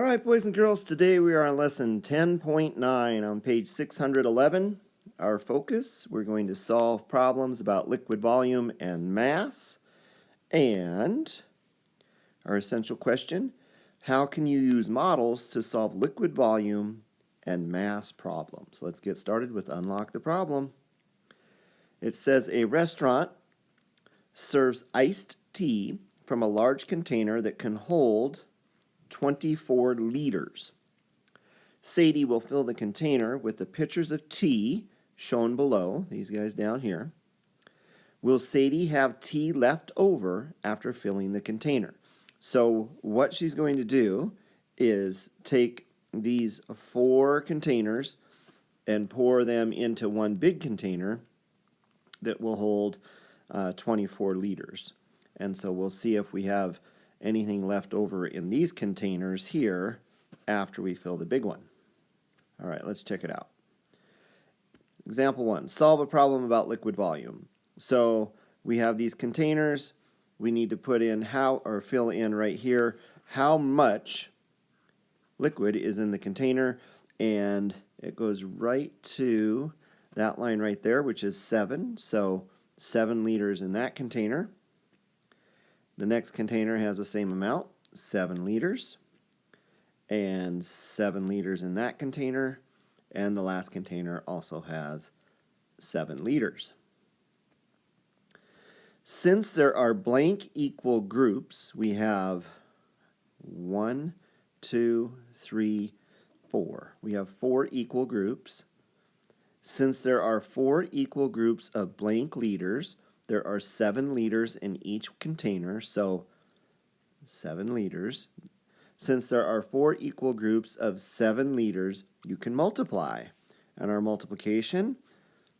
Alright, boys and girls, today we are on lesson 10.9 on page 611. Our focus, we're going to solve problems about liquid volume and mass. And our essential question, how can you use models to solve liquid volume and mass problems? Let's get started with unlock the problem. It says a restaurant serves iced tea from a large container that can hold 24 liters. Sadie will fill the container with the pitchers of tea shown below, these guys down here. Will Sadie have tea left over after filling the container? So what she's going to do is take these 4 containers and pour them into one big container that will hold 24 liters. And so we'll see if we have anything left over in these containers here after we fill the big one. All right, let's check it out. Example 1, solve a problem about liquid volume. So we have these containers. We need to put in fill in right here how much liquid is in the container, and it goes right to that line right there, which is 7. So 7 liters in that container. The next container has the same amount, 7 liters, and 7 liters in that container, and the last container also has 7 liters. Since there are blank equal groups, we have 1, 2, 3, 4. We have 4 equal groups. Since there are 4 equal groups of blank liters, there are 7 liters in each container, so 7 liters. Since there are 4 equal groups of 7 liters, you can multiply. And our multiplication,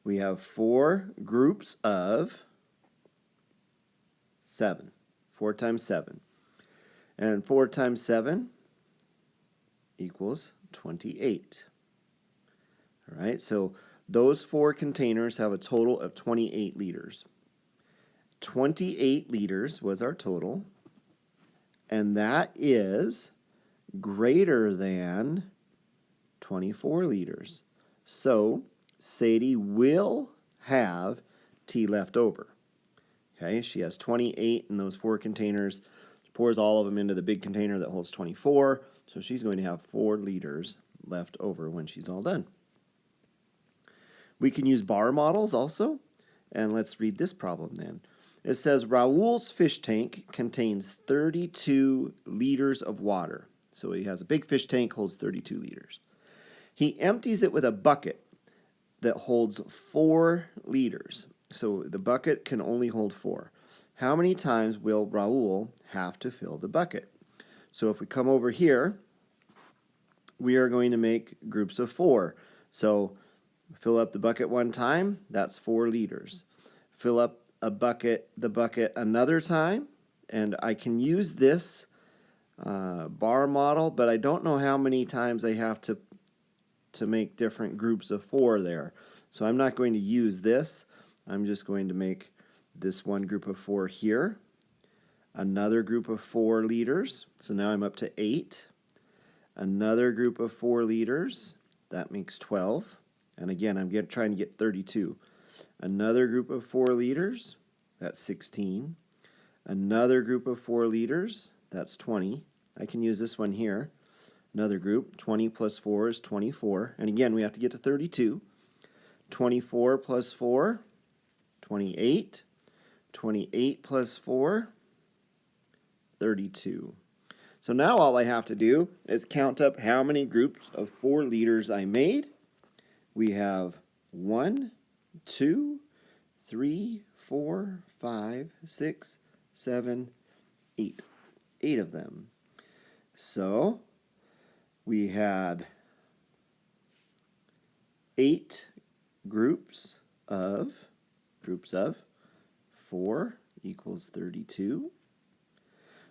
we have 4 groups of 7. 4 times 7. And 4 times 7 equals 28. All right, so those 4 containers have a total of 28 liters. 28 liters was our total, and that is greater than 24 liters. So Sadie will have tea left over. Okay, she has 28 in those 4 containers. She pours all of them into the big container that holds 24, so she's going to have 4 liters left over when she's all done. We can use bar models also, and let's read this problem then. It says Raul's fish tank contains 32 liters of water. So he has a big fish tank, holds 32 liters. He empties it with a bucket that holds 4 liters. So the bucket can only hold 4. How many times will Raul have to fill the bucket? So if we come over here, we are going to make groups of 4. So fill up the bucket one time, that's 4 liters. Fill up the bucket another time, and I can use this bar model, but I don't know how many times I have to make different groups of 4 there. So I'm not going to use this. I'm just going to make this one group of 4 here, another group of 4 liters, so now I'm up to 8, another group of 4 liters, that makes 12, and again I'm trying to get 32. Another group of 4 liters, that's 16. Another group of 4 liters, that's 20. I can use this one here. Another group, 20 plus 4 is 24. And again, we have to get to 32. 24 plus 4, 28. 28 plus 4, 32. So now all I have to do is count up how many groups of 4 liters I made. We have 1, 2, 3, 4, 5, 6, 7, 8. 8 of them. So we had 8 groups of 4 equals 32.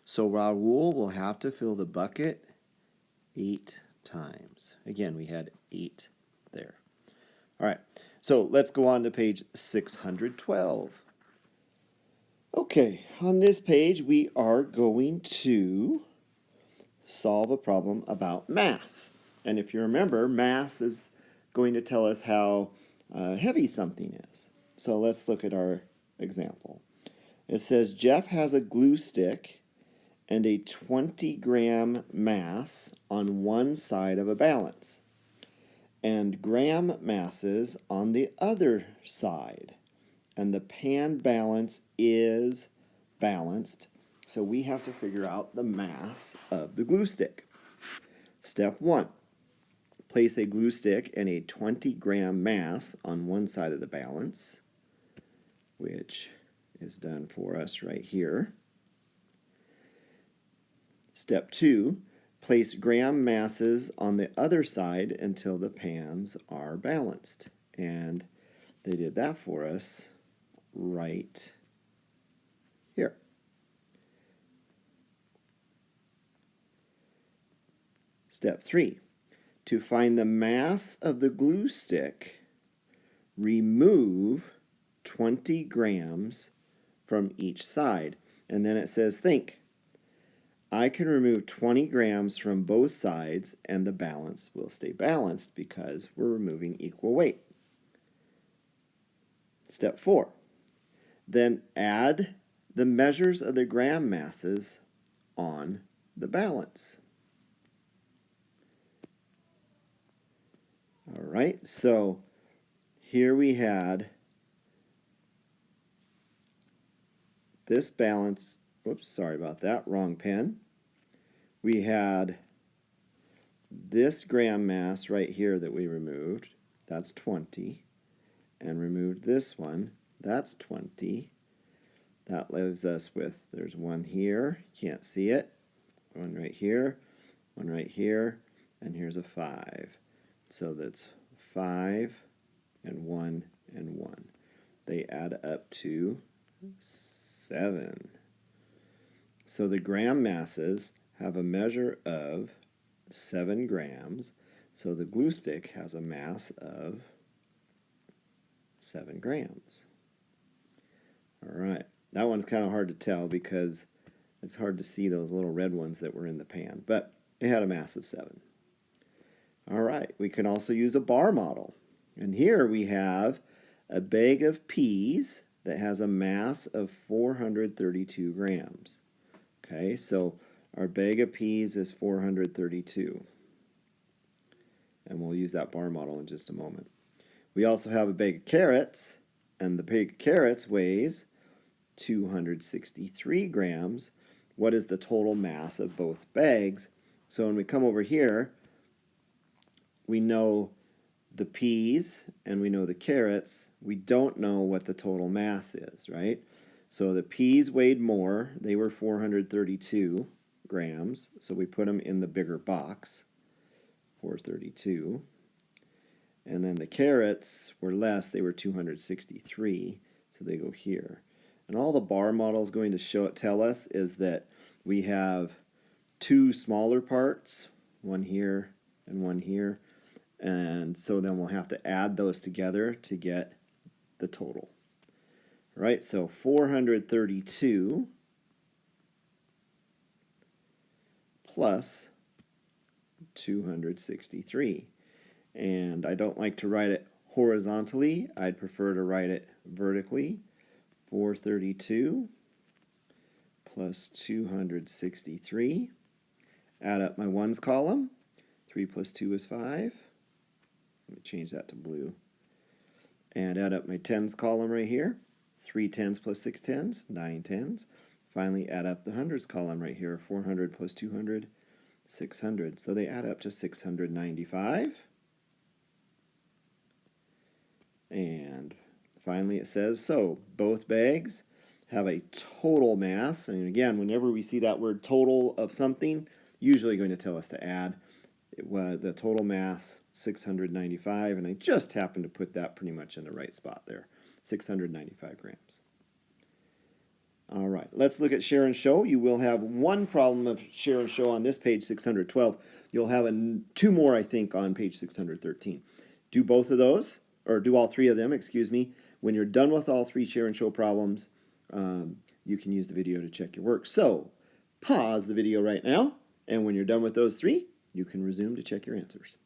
So Raul will have to fill the bucket 8 times. Again, we had 8 there. All right, so let's go on to page 612. Okay, on this page we are going to solve a problem about mass. And if you remember, mass is going to tell us how heavy something is. So let's look at our example. It says Jeff has a glue stick and a 20-gram mass on one side of a balance, and gram masses on the other side. And the pan balance is balanced, so we have to figure out the mass of the glue stick. Step 1. Place a glue stick and a 20-gram mass on one side of the balance, which is done for us right here. Step 2. Place gram masses on the other side until the pans are balanced. And they did that for us right here. Step 3. To find the mass of the glue stick, remove 20 grams from each side. And then it says, think. I can remove 20 grams from both sides and the balance will stay balanced because we're removing equal weight. Step 4. Then add the measures of the gram masses on the balance. All right, so here we had this balance. Whoops, sorry about that, wrong pen. We had this gram mass right here that we removed, that's 20, and removed this one, that's 20. That leaves us with, there's one here, can't see it, one right here, and here's a 5. So that's 5 and 1 and 1. They add up to 7. So the gram masses have a measure of 7 grams. So the glue stick has a mass of 7 grams. All right. That one's kind of hard to tell because it's hard to see those little red ones that were in the pan. But it had a mass of 7. All right. We can also use a bar model. And here we have a bag of peas that has a mass of 432 grams. Okay, so our bag of peas is 432. And we'll use that bar model in just a moment. We also have a bag of carrots, and the bag of carrots weighs 263 grams. What is the total mass of both bags? So when we come over here, we know the peas and we know the carrots. We don't know what the total mass is, right? So the peas weighed more. They were 432 grams. So we put them in the bigger box, 432. And then the carrots were less. They were 263. So they go here. And all the bar model is going to tell us is that we have 2 smaller parts, one here and one here. And so then we'll have to add those together to get the total. All right, so 432 plus 263. And I don't like to write it horizontally. I'd prefer to write it vertically. 432 plus 263. Add up my ones column. 3 plus 2 is 5. Let me change that to blue. And add up my tens column right here. 3 tens plus 6 tens, 9 tens. Finally, add up the hundreds column right here. 400 plus 200, 600. So they add up to 695. And finally it says, so both bags have a total mass. And again, whenever we see that word total of something, usually going to tell us to add. It was the total mass 695, and I just happened to put that pretty much in the right spot there, 695 grams. All right, let's look at share and show. You will have one problem of share and show on this page 612. You'll have 2 more, I think, on page 613. Do both of those, or do all 3 of them, excuse me. When you're done with all 3 share and show problems, you can use the video to check your work. So pause the video right now And when you're done with those 3, you can resume to check your answers.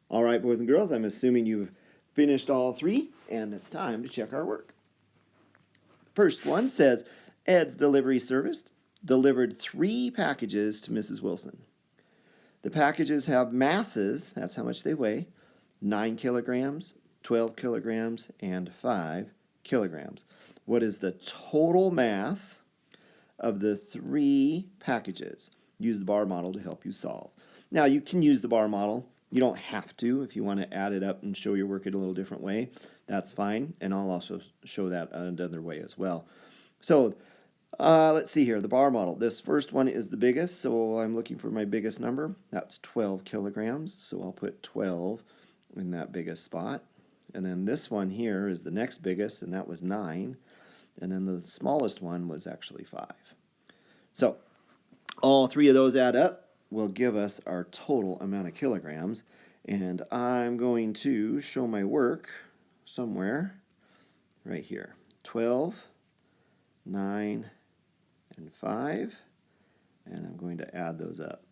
All right, boys and girls, I'm assuming you've finished all 3, and it's time to check our work. First one says, Ed's delivery service delivered 3 packages to Mrs. Wilson. The packages have masses, that's how much they weigh, 9 kilograms, 12 kilograms, and 5 kilograms. What is the total mass of the 3 packages? Use the bar model to help you solve. Now, you can use the bar model. You don't have to. If you want to add it up and show your work in a little different way, that's fine. And I'll also show that another way as well. So let's see here, the bar model. This first one is the biggest, so I'm looking for my biggest number. That's 12 kilograms, so I'll put 12 in that biggest spot. And then this one here is the next biggest, and that was 9. And then the smallest one was actually 5. So all 3 of those add up will give us our total amount of kilograms. And I'm going to show my work somewhere right here. 12, 9, and 5. And I'm going to add those up.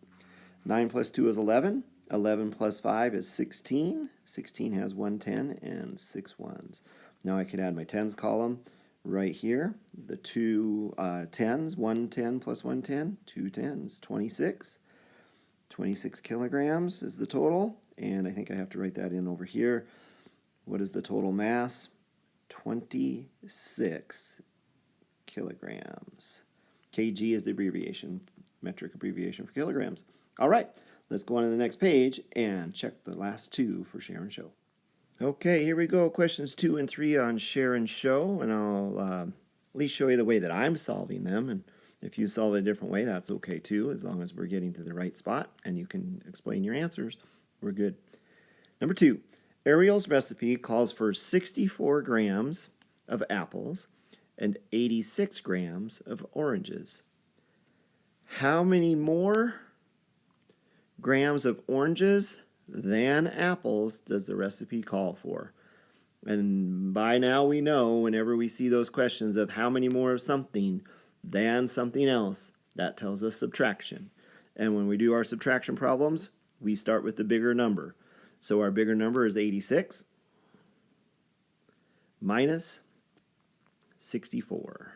9 plus 2 is 11. 11 plus 5 is 16. 16 has 1 10 and 6 ones. Now I can add my tens column right here. The 2 tens, 1 10 plus 1 10, 2 tens, 26. 26 kilograms is the total, and I think I have to write that in over here. What is the total mass? 26 kilograms. kg is the abbreviation, metric abbreviation for kilograms. All right, let's go on to the next page and check the last 2 for share and show. Okay, here we go. Questions 2 and 3 on share and show, and I'll at least show you the way that I'm solving them. And if you solve it a different way, that's okay too, as long as we're getting to the right spot and you can explain your answers. We're good. Number 2, Ariel's recipe calls for 64 grams of apples and 86 grams of oranges. How many more grams of oranges than apples does the recipe call for? And by now we know, whenever we see those questions of how many more of something than something else, that tells us subtraction. And when we do our subtraction problems, we start with the bigger number. So our bigger number is 86 minus 64.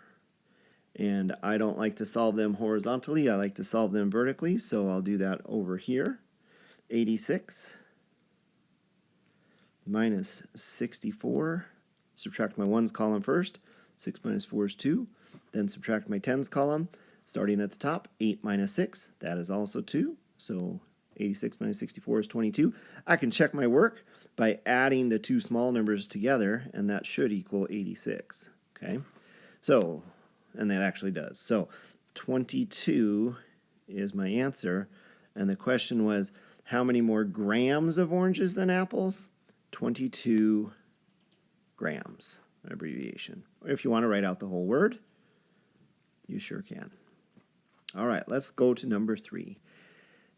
And I don't like to solve them horizontally. I like to solve them vertically, so I'll do that over here. 86 minus 64. Subtract my ones column first. 6 minus 4 is 2. Then subtract my tens column. Starting at the top, 8 minus 6, that is also 2. So 86 minus 64 is 22. I can check my work by adding the 2 small numbers together, and that should equal 86. Okay, so, and that actually does. So 22 is my answer. And the question was, how many more grams of oranges than apples? 22 grams, abbreviation. Or if you want to write out the whole word, you sure can. All right, let's go to number 3.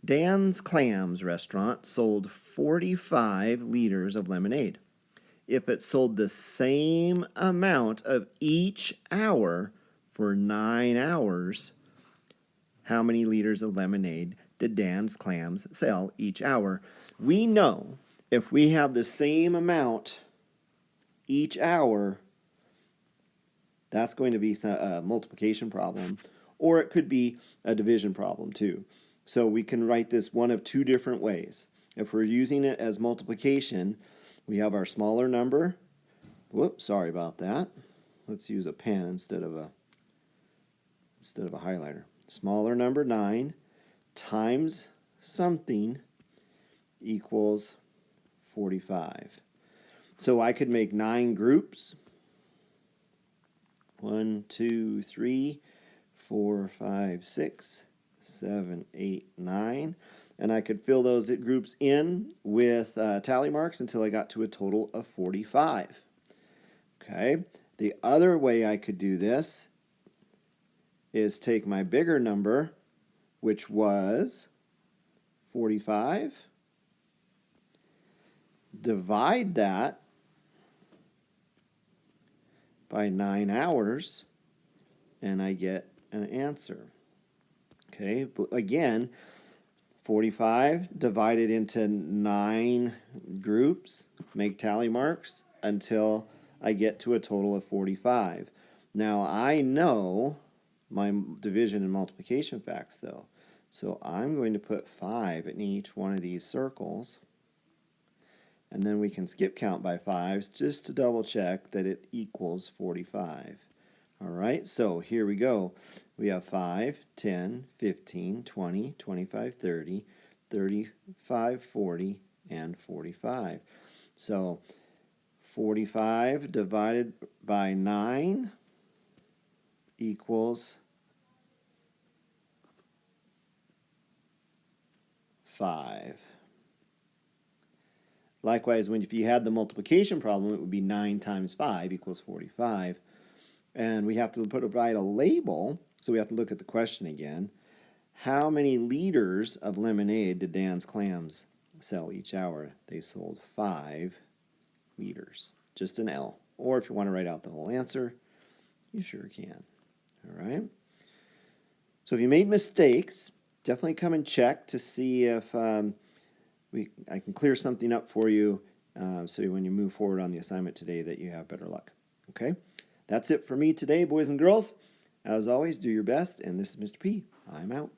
Dan's Clams restaurant sold 45 liters of lemonade. If it sold the same amount of each hour for 9 hours, how many liters of lemonade did Dan's Clams sell each hour? We know if we have the same amount each hour, that's going to be a multiplication problem, or it could be a division problem too. So we can write this one of 2 different ways. If we're using it as multiplication, we have our smaller number. Whoops, sorry about that. Let's use a pen instead of a highlighter. Smaller number 9 times something equals 45. So I could make 9 groups. 1, 2, 3, 4, 5, 6, 7, 8, 9. And I could fill those groups in with tally marks until I got to a total of 45. Okay. The other way I could do this is take my bigger number, which was 45, divide that by 9 hours, and I get an answer. Okay, but again, 45 divided into 9 groups, make tally marks until I get to a total of 45. Now I know my division and multiplication facts though. So I'm going to put 5 in each one of these circles. And then we can skip count by 5s just to double check that it equals 45. All right, so here we go. We have 5, 10, 15, 20, 25, 30, 35, 40, and 45. So 45 divided by 9 equals 5. Likewise, if you had the multiplication problem, it would be 9 times 5 equals 45. And we have to provide a label, so we have to look at the question again. How many liters of lemonade did Dan's Clams sell each hour? They sold 5 liters. Just an L. Or if you want to write out the whole answer, you sure can. All right? So if you made mistakes, definitely come and check to see if I can clear something up for you so when you move forward on the assignment today that you have better luck. Okay? That's it for me today, boys and girls. As always, do your best, and this is Mr. P. I'm out.